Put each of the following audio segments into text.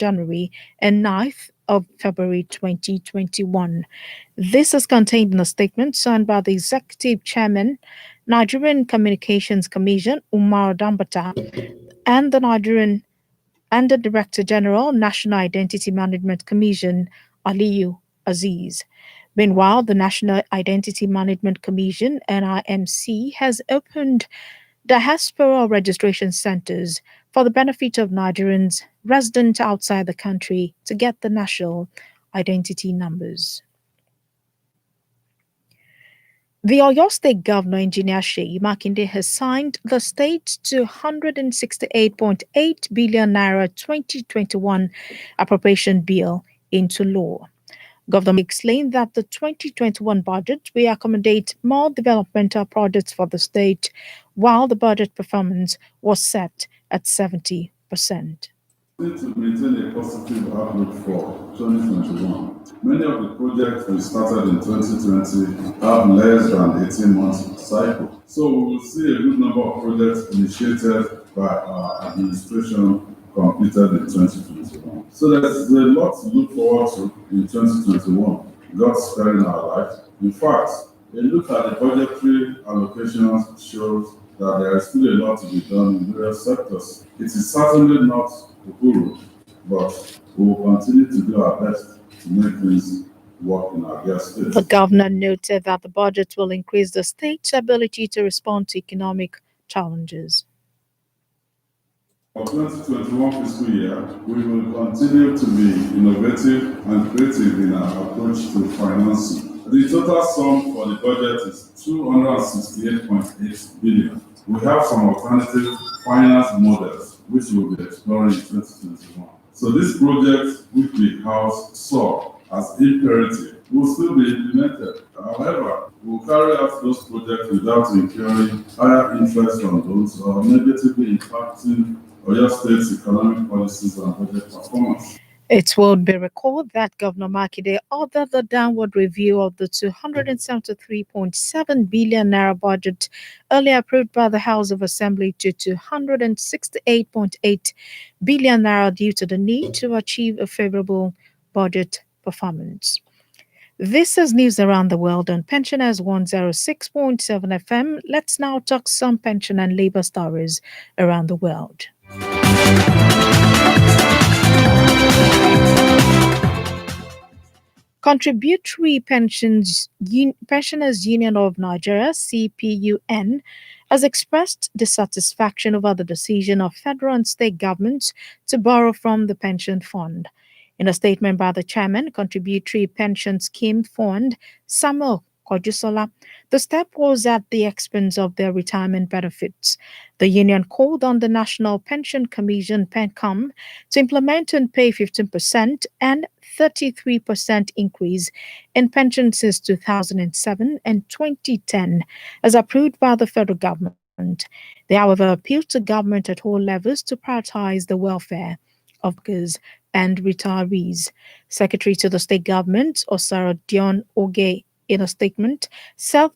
January and 9th of February 2021. This is contained in a statement signed by the Executive Chairman, Nigerian Communications Commission, Umar Dambata, and the Director General, National Identity Management Commission, Aliyu Aziz. Meanwhile, the National Identity Management Commission, NIMC, has opened diaspora registration centers for the benefit of Nigerians resident outside the country to get the national identity numbers. The Oyo State Governor, Engineer Seyi Makinde, has signed the state's 268.8 billion naira 2021 appropriation bill into law. Government explained that the 2021 budget will accommodate more developmental projects for the state, while the budget performance was set at 70%. Need to maintain a positive outlook for 2021. Many of the projects we started in 2020 have less than 18 months cycle. So we will see a good number of projects initiated by our administration completed in 2021. So there's a lot to look forward to in 2021. God sparing our lives. In fact, a look at the budgetary allocations shows that there is still a lot to be done in various sectors. It is certainly not Uhuru, but we will continue to do our best to make things work in our dear state. The governor noted that the budget will increase the state's ability to respond to economic challenges. For 2021 fiscal year, we will continue to be innovative and creative in our approach to financing. The total sum for the budget is 268.8 billion. We have some alternative finance models which we will be exploring in 2021. So this project, which we house saw as imperative, will still be implemented. However, we will carry out those projects without incurring higher interest on loans or negatively impacting Oyo State's economic policies and budget performance. It will be recalled that Governor Makinde ordered the downward review of the 273.7 billion naira budget earlier approved by the House of Assembly to 268.8 billion naira due to the need to achieve a favorable budget performance. This is news around the world on Pensioners 106.7 FM. Let's now talk some pension and labor stories around the world. Contributory Pensioners Union of Nigeria, CPUN, has expressed dissatisfaction over the decision of federal and state governments to borrow from the pension fund. In a statement by the chairman, Contributory Pension Scheme Fund, Samuel Kojusola, the step was at the expense of their retirement benefits. The union called on the National Pension Commission, PENCOM, to implement and pay 15% and 33% increase in pensions since 2007 and 2010, as approved by the federal government. They, however, appealed to government at all levels to prioritize the welfare of workers and retirees. Secretary to the state government, Osara Dion Oge, in a statement, said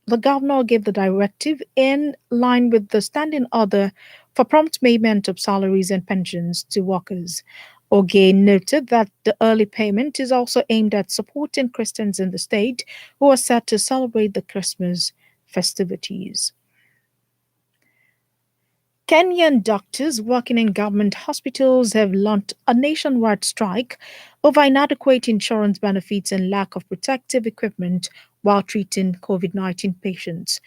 the governor gave the directive in line with the standing order for prompt payment of salaries and pensions to workers. Oge noted that the early payment is also aimed at supporting Christians in the state who are set to celebrate the Christmas festivities. Kenyan doctors working in government hospitals have launched a nationwide strike over inadequate insurance benefits and lack of protective equipment while treating COVID-19 patients.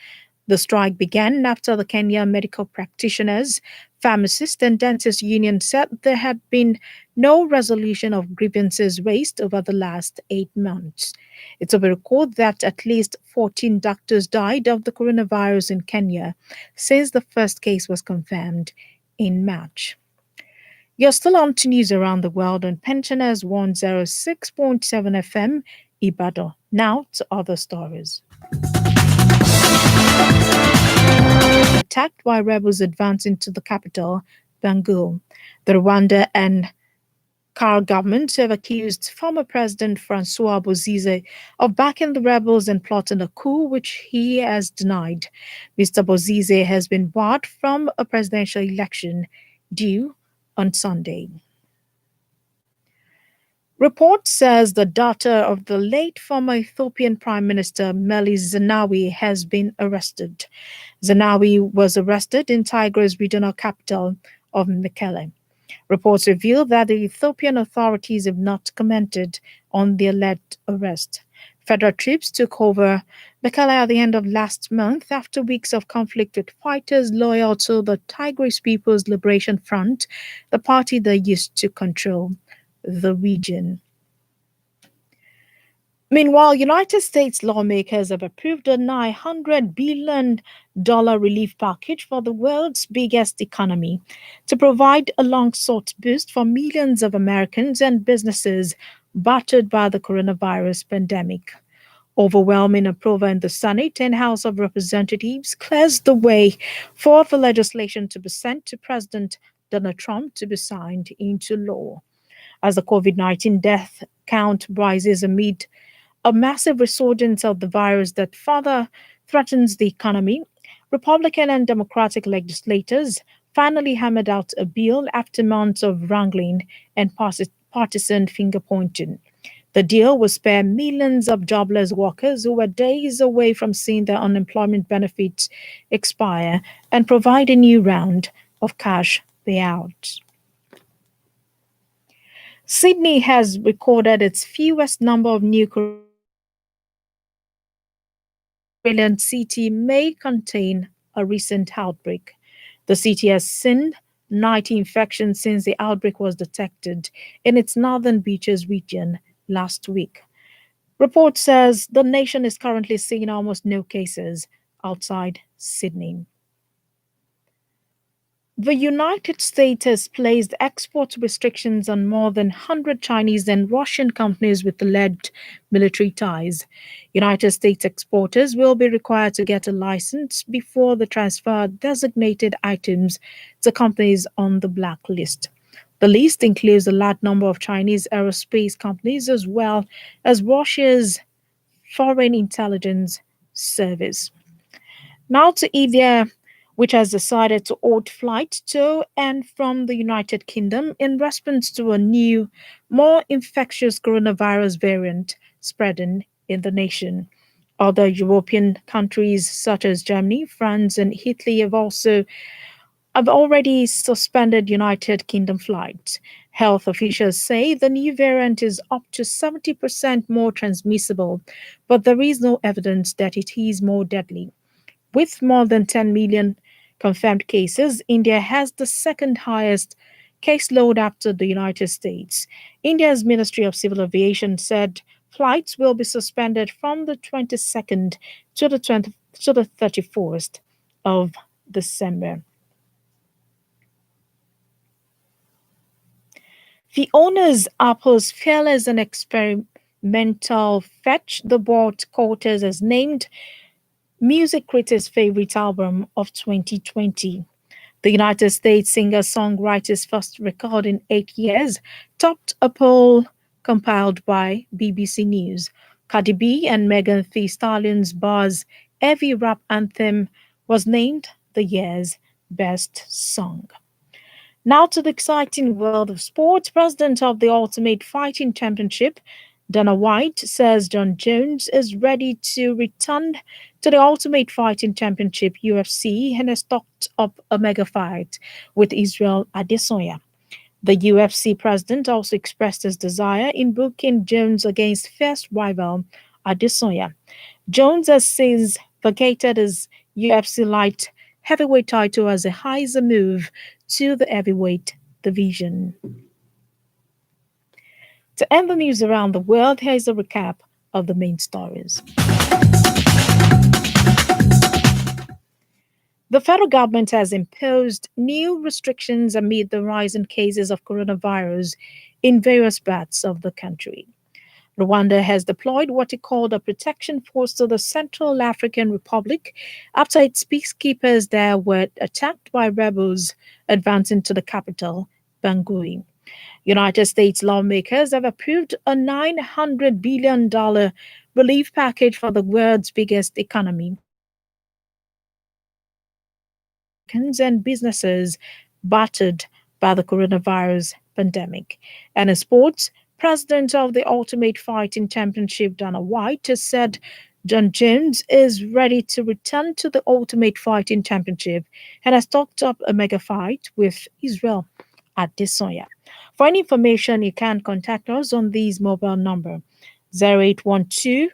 The strike began after the Kenya Medical Practitioners, Pharmacists and Dentists Union said there had been no resolution of grievances raised over the last 8 months. It's a record that at least 14 doctors died of the coronavirus in Kenya since the first case was confirmed in March. You're still on to news around the world on Pensioners 106.7 FM, Ibadan. Now to other stories. Attacked by rebels advancing to the capital, Bangui. The Rwanda and Car governments have accused former President Francois Bozize of backing the rebels and plotting a coup, which he has denied. Mr. Bozize has been barred from a presidential election due on Sunday. Report says the daughter of the late former Ethiopian Prime Minister Meles Zenawi has been arrested. Zenawi was arrested in Tigray's regional capital of Mekelle. Reports reveal that the Ethiopian authorities have not commented on the alleged arrest. Federal troops took over Mekelle at the end of last month after weeks of conflict with fighters loyal to the Tigray People's Liberation Front, the party that used to control the region. Meanwhile, United States lawmakers have approved a $900 billion relief package for the world's biggest economy to provide a long sought boost for millions of Americans and businesses battered by the coronavirus pandemic. Overwhelming approval in the Senate and House of Representatives clears the way for the legislation to be sent to President Donald Trump to be signed into law. As the COVID-19 death count rises amid a massive resurgence of the virus that further threatens the economy, Republican and Democratic legislators finally hammered out a bill after months of wrangling and partisan finger pointing. The deal will spare millions of jobless workers who were days away from seeing their unemployment benefits expire and provide a new round of cash payouts. Sydney has recorded its fewest number of new Australian city may contain a recent outbreak. The city has seen 90 infections since the outbreak was detected in its northern beaches region last week. Report says the nation is currently seeing almost no cases outside Sydney. The United States has placed export restrictions on more than 100 Chinese and Russian companies with alleged military ties. United States exporters will be required to get a license before they transfer designated items to companies on the blacklist. The list includes a large number of Chinese aerospace companies as well as Russia's Foreign Intelligence Service. Now to India, which has decided to halt flights to and from the United Kingdom in response to a new, more infectious coronavirus variant spreading in the nation. Other European countries such as Germany, France, and Italy have already suspended United Kingdom flights. Health officials say the new variant is up to 70% more transmissible, but there is no evidence that it is more deadly. With more than 10 million confirmed cases, India has the second highest caseload after the United States. India's Ministry of Civil Aviation said flights will be suspended from the 22nd to the 31st of December. The owner's Apple's Fearless and Experimental Fetch the Board Quarters has named Music Critics' favorite album of 2020. The United States singer-songwriter's first record in 8 years topped a poll compiled by BBC News. Cardi B and Megan Thee Stallion's Buzz Heavy Rap Anthem was named the year's best song. Now to the exciting world of sports. President of the Ultimate Fighting Championship, Dana White, says John Jones is ready to return to the Ultimate Fighting Championship UFC and has talked up a mega fight with Israel Adesanya. The UFC president also expressed his desire in booking Jones against fierce rival Adesanya. Jones has since vacated his UFC light heavyweight title as a heiser move to the heavyweight division. To end the news around the world, here's a recap of the main stories. The federal government has imposed new restrictions amid the rise in cases of coronavirus in various parts of the country. Rwanda has deployed what it called a protection force to the Central African Republic after its peacekeepers there were attacked by rebels advancing to the capital, Bangui. United States lawmakers have approved a $900 billion relief package for the world's biggest economy. And businesses battered by the coronavirus pandemic. And in sports, President of the Ultimate Fighting Championship, Dana White, has said John Jones is ready to return to the Ultimate Fighting Championship and has talked up a mega fight with Israel Adesanya. For any information, you can contact us on this mobile number 0812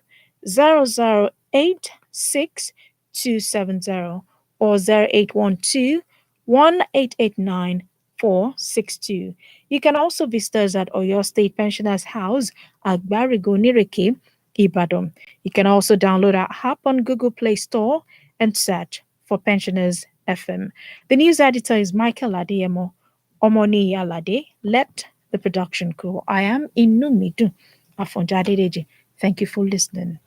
008 6270 or 0812 1889 462. You can also visit us at Oyo State Pensioners House at Barigo Niriki, Ibadan. You can also download our app on Google Play Store and search for Pensioners FM. The news editor is Michael Adeyemo. Omoni Alade led the production crew. I am Inumidu Afonjadedeji. Thank you for listening.